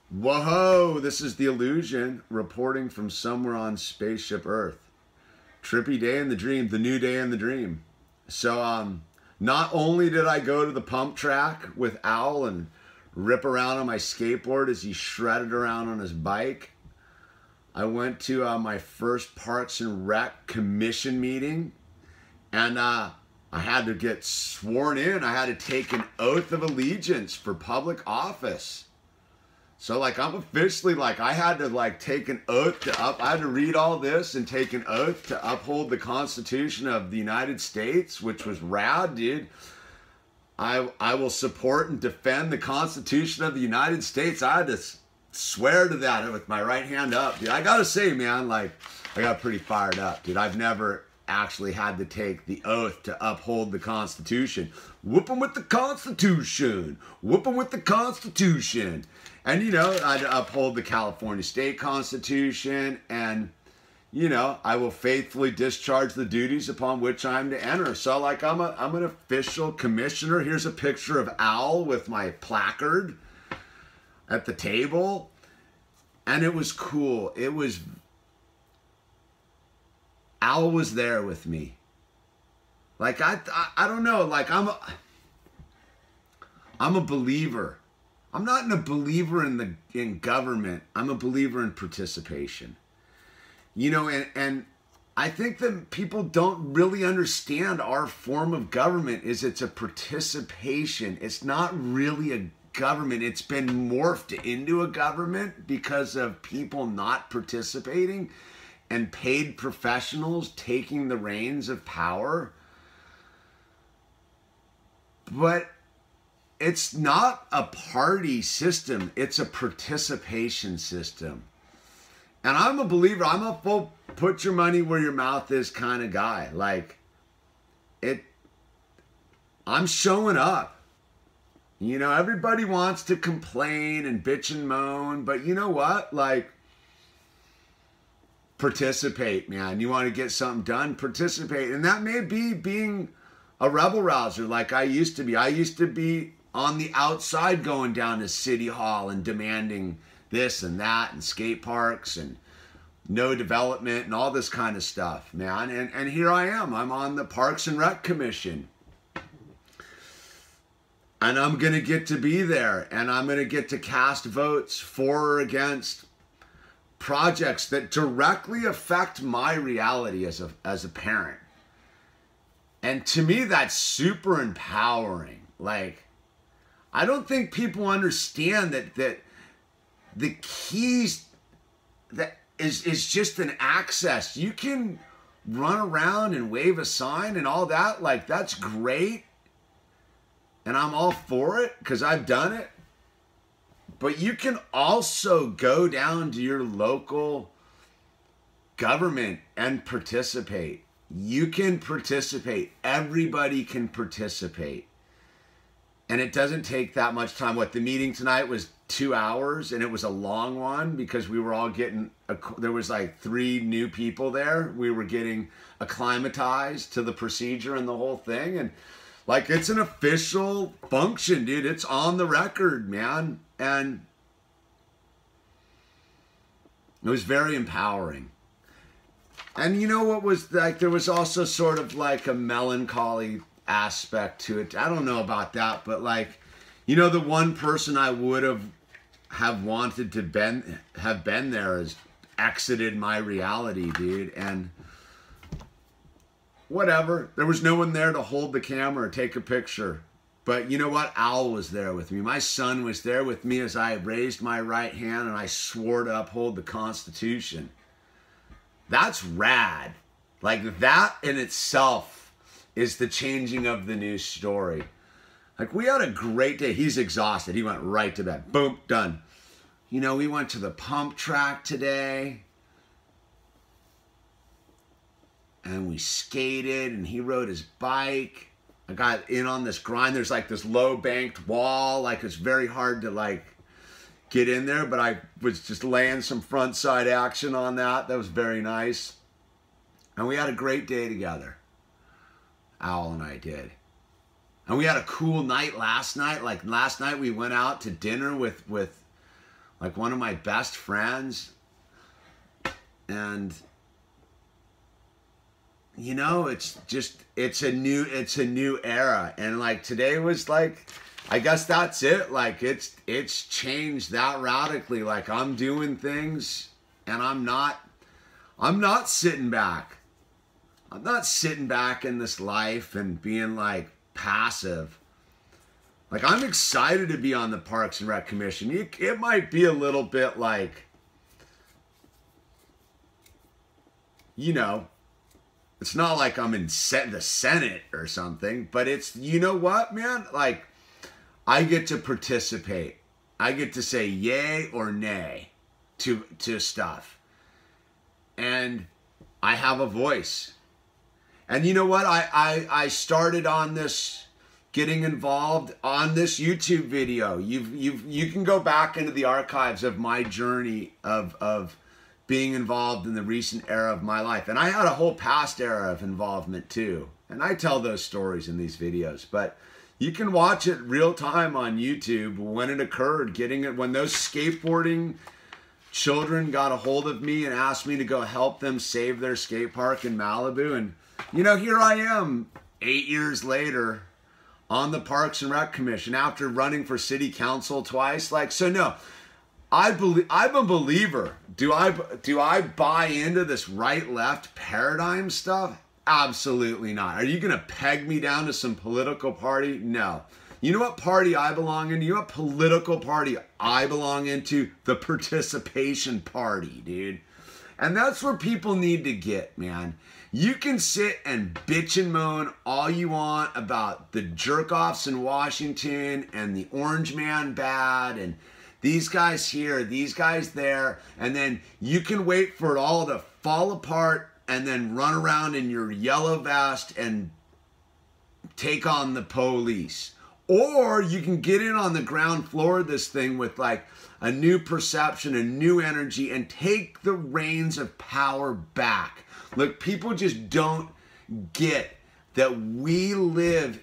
Whoa, this is the Yewllusion reporting from somewhere on Spaceship Earth. Trippy day in the dream, the new day in the dream. So, not only did I go to the pump track with Owl and rip around on my skateboard as he shredded around on his bike, I went to my first Parks and Rec commission meeting, and I had to get sworn in. I had to take an oath of allegiance for public office. So like I'm officially like I had to like take an oath I had to read all this and take an oath to uphold the Constitution of the United States, which was rad, dude. I will support and defend the Constitution of the United States. I had to swear to that with my right hand up, dude. I gotta say, man, like I got pretty fired up, dude. I've never actually had to take the oath to uphold the Constitution. Whoop 'em with the Constitution. Whoop 'em with the Constitution. And, you know, I'd uphold the California State Constitution, and, you know, I will faithfully discharge the duties upon which I'm to enter. So, like, I'm an official commissioner. Here's a picture of Owl with my placard at the table. And it was cool. Owl was there with me. Like, I don't know, like, I'm a believer. I'm not a believer in government. I'm a believer in participation. You know, and I think that people don't really understand our form of government is it's a participation. It's not really a government. It's been morphed into a government because of people not participating and paid professionals taking the reins of power. But it's not a party system. It's a participation system. And I'm a believer. I'm a full put your money where your mouth is kind of guy. Like, I'm showing up. You know, everybody wants to complain and bitch and moan, but you know what? Like, participate, man. You want to get something done? Participate. And that may be being a rebel rouser like I used to be. I used to be on the outside going down to City Hall and demanding this and that and skate parks and no development and all this kind of stuff, man. And here I am. I'm on the Parks and Rec Commission. And I'm going to get to be there. And I'm going to get to cast votes for or against projects that directly affect my reality as a parent. And to me, that's super empowering. Like, I don't think people understand that the keys that is just an access. You can run around and wave a sign and all that. Like, that's great. And I'm all for it because I've done it. But you can also go down to your local government and participate. You can participate. Everybody can participate. And it doesn't take that much time. What, the meeting tonight was 2 hours, and it was a long one because we were all getting, there was like 3 new people there. We were getting acclimatized to the procedure and the whole thing. And like, it's an official function, dude. It's on the record, man. And it was very empowering. And you know what was like, there was also sort of like a melancholy aspect to it. I don't know about that, but like, you know, the one person I would have wanted to have been there has exited my reality, dude. And whatever, there was no one there to hold the camera or take a picture. But you know what? Owl was there with me. My son was there with me as I raised my right hand and I swore to uphold the Constitution. That's rad. Like, that in itself is the changing of the news story. Like, we had a great day. He's exhausted. He went right to bed. Boom, done. You know, we went to the pump track today. And we skated, and he rode his bike. I got in on this grind. There's like this low banked wall. Like, it's very hard to like get in there, but I was just laying some front side action on that. That was very nice. And we had a great day together. Owl and I did. And we had a cool night last night. Like, last night we went out to dinner with like one of my best friends. And you know, it's a new era. And like today was like, I guess that's it. Like it's changed that radically. Like I'm doing things and I'm not sitting back. I'm not sitting back in this life and being like passive. Like I'm excited to be on the Parks and Rec Commission. It might be a little bit like, you know, it's not like I'm in the Senate or something, but it's, you know what, man? Like I get to participate. I get to say yay or nay to stuff. And I have a voice. And you know what? I started on this, getting involved on this YouTube video. You can go back into the archives of my journey of being involved in the recent era of my life. And I had a whole past era of involvement too. And I tell those stories in these videos, but you can watch it real time on YouTube when it occurred, when those skateboarding children got a hold of me and asked me to go help them save their skate park in Malibu. And you know, here I am 8 years later on the Parks and Rec Commission after running for city council twice. Like, so no, I'm a believer. Do I buy into this right-left paradigm stuff? Absolutely not. Are you going to peg me down to some political party? No. You know what party I belong into? You know what political party I belong into? The participation party, dude. And that's where people need to get, man. You can sit and bitch and moan all you want about the jerk-offs in Washington and the orange man bad and these guys here, these guys there, and then you can wait for it all to fall apart and then run around in your yellow vest and take on the police. Or you can get in on the ground floor of this thing with like a new perception, a new energy, and take the reins of power back. Look, people just don't get that we live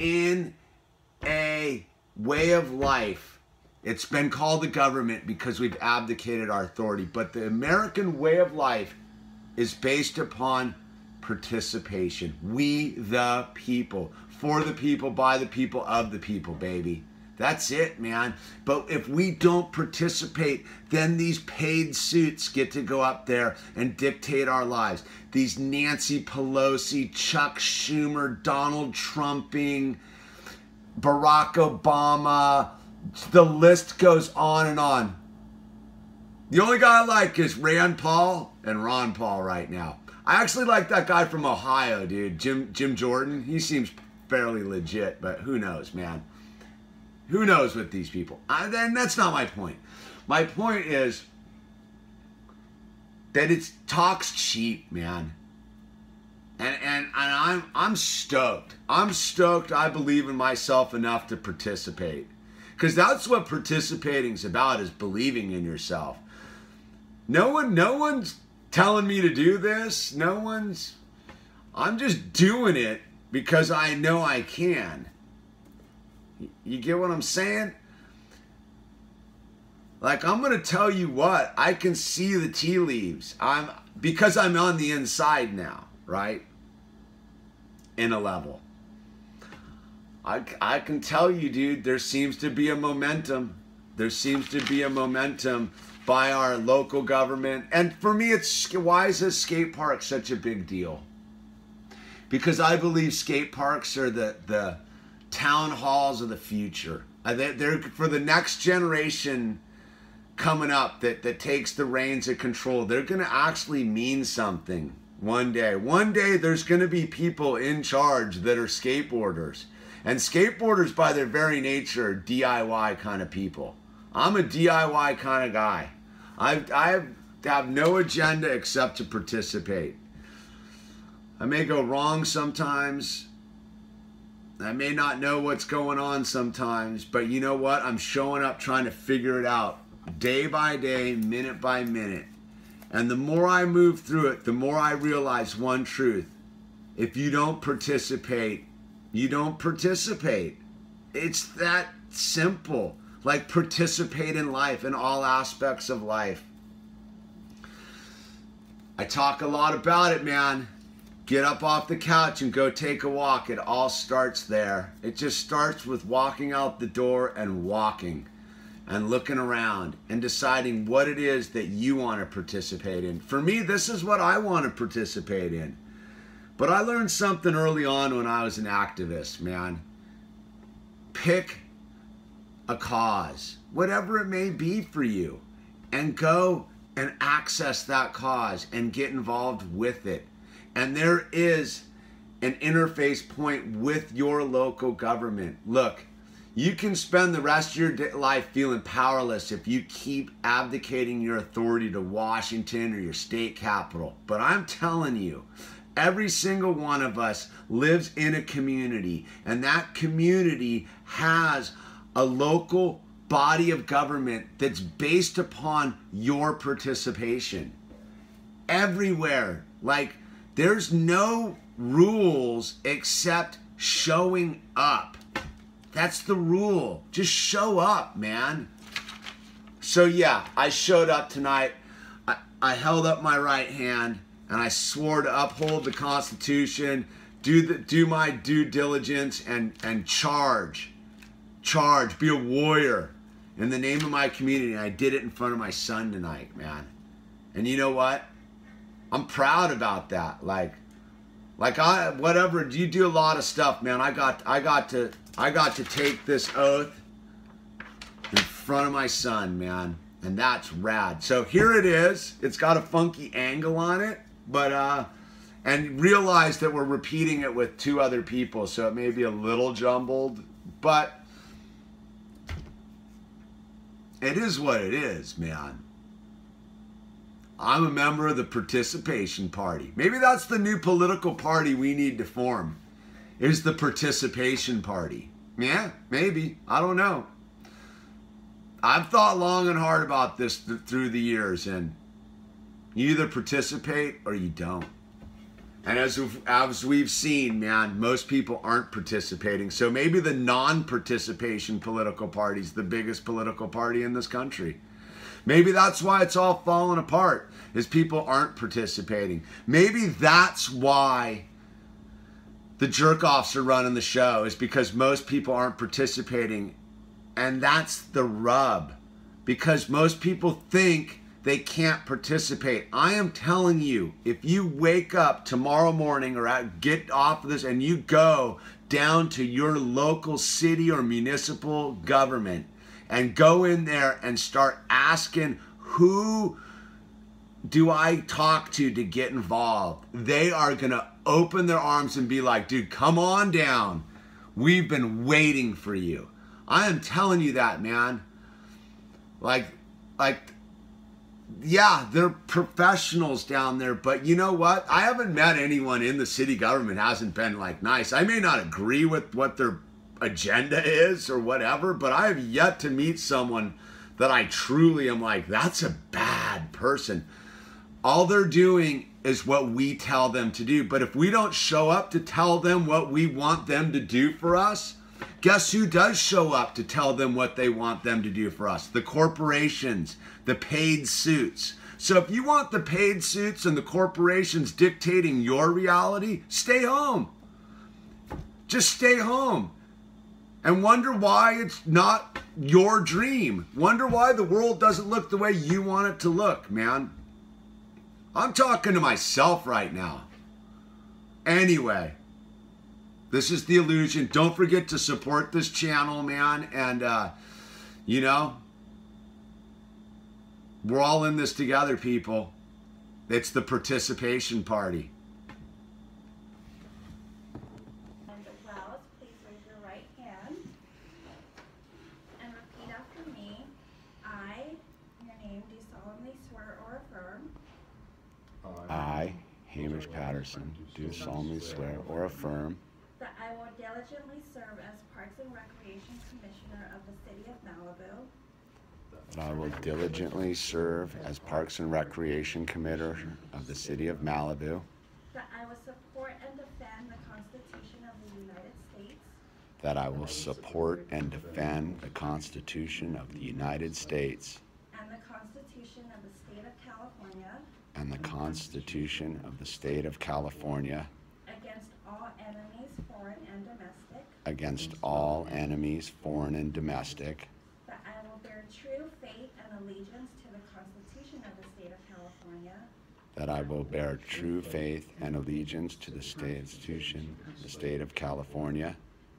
in a way of life. It's been called the government because we've abdicated our authority, but the American way of life is based upon participation. We the people, for the people, by the people, of the people, baby. That's it, man. But if we don't participate, then these paid suits get to go up there and dictate our lives. These Nancy Pelosi, Chuck Schumer, Donald Trumping, Barack Obama, the list goes on and on. The only guy I like is Rand Paul and Ron Paul right now. I actually like that guy from Ohio, dude, Jim Jordan. He seems fairly legit, but who knows, man. Who knows with these people? Then that's not my point. My point is that talk's cheap, man. And I'm stoked. I'm stoked. I believe in myself enough to participate, because that's what participating's about, is believing in yourself. No one's telling me to do this. I'm just doing it because I know I can. You get what I'm saying? Like, I'm going to tell you what, I can see the tea leaves. Because I'm on the inside now, right? In a level. I can tell you, dude, there seems to be a momentum. There seems to be a momentum by our local government. And for me, why is this skate park such a big deal? Because I believe skate parks are the town halls of the future. They're for the next generation coming up that takes the reins of control. They're going to actually mean something one day. One day there's going to be people in charge that are skateboarders. And skateboarders by their very nature are DIY kind of people. I'm a DIY kind of guy. I have no agenda except to participate. I may go wrong sometimes. I may not know what's going on sometimes, but you know what? I'm showing up trying to figure it out day by day, minute by minute. And the more I move through it, the more I realize one truth. If you don't participate, you don't participate. It's that simple. Like, participate in life, in all aspects of life. I talk a lot about it, man. Get up off the couch and go take a walk. It all starts there. It just starts with walking out the door and walking and looking around and deciding what it is that you want to participate in. For me, this is what I want to participate in. But I learned something early on when I was an activist, man. Pick a cause, whatever it may be for you, and go and access that cause and get involved with it. And there is an interface point with your local government. Look, you can spend the rest of your life feeling powerless if you keep abdicating your authority to Washington or your state capital. But I'm telling you, every single one of us lives in a community, and that community has a local body of government that's based upon your participation. Everywhere. Like, there's no rules except showing up. That's the rule. Just show up, man. So yeah, I showed up tonight. I held up my right hand and I swore to uphold the Constitution, do my due diligence, and charge, be a warrior in the name of my community. And I did it in front of my son tonight, man. And you know what? I'm proud about that. Whatever, you do a lot of stuff, man. I got to take this oath in front of my son, man. And that's rad. So here it is. It's got a funky angle on it, but and realize that we're repeating it with 2 other people, so it may be a little jumbled, but it is what it is, man. I'm a member of the Participation Party. Maybe that's the new political party we need to form, is the Participation Party. Yeah, maybe. I don't know. I've thought long and hard about this through the years, and you either participate or you don't. And as we've seen, man, most people aren't participating. So maybe the non-participation political party is the biggest political party in this country. Maybe that's why it's all falling apart, is people aren't participating. Maybe that's why the jerk-offs are running the show, is because most people aren't participating. And that's the rub, because most people think they can't participate. I am telling you, if you wake up tomorrow morning or get off of this and you go down to your local city or municipal government and go in there and start asking, who do I talk to get involved? They are going to open their arms and be like, dude, come on down. We've been waiting for you. I am telling you that, man. Like, yeah, they're professionals down there, but you know what? I haven't met anyone in the city government hasn't been like nice. I may not agree with what their agenda is or whatever, but I have yet to meet someone that I truly am like, that's a bad person. All they're doing is what we tell them to do. But if we don't show up to tell them what we want them to do for us, guess who does show up to tell them what they want them to do for us? The corporations, the paid suits. So if you want the paid suits and the corporations dictating your reality, stay home. Just stay home. And wonder why it's not your dream. Wonder why the world doesn't look the way you want it to look, man. I'm talking to myself right now. Anyway. This is The Yewllusion. Don't forget to support this channel, man. And, you know, we're all in this together, people. It's the Participation Party. And Wells, please raise your right hand and repeat after me. I, your name, do solemnly swear or affirm. I, Hamish Patterson, do solemnly swear or affirm that I will diligently serve as Parks and Recreation Commissioner of the City of Malibu. that I will diligently serve as Parks and Recreation Commissioner of the City of Malibu. That I will support and defend the Constitution of the United States. that I will support and defend the Constitution of the United States and the Constitution of the State of California and the Constitution of the State of California against all enemies, foreign and domestic, against all enemies, foreign and domestic, that I will bear true faith and allegiance to the Constitution of the State of California, that I will bear true faith and allegiance to the Constitution of the State of California,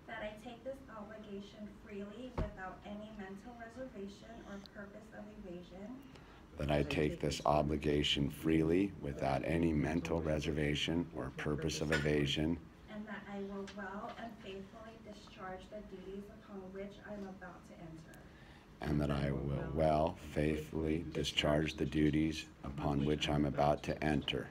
that I take this obligation freely without any mental reservation or purpose of evasion, that I take this obligation freely without any mental reservation or purpose of evasion, and that I will well and faithfully discharge the duties upon which I am about to enter. and that I will well, faithfully discharge the duties upon which I'm about to enter.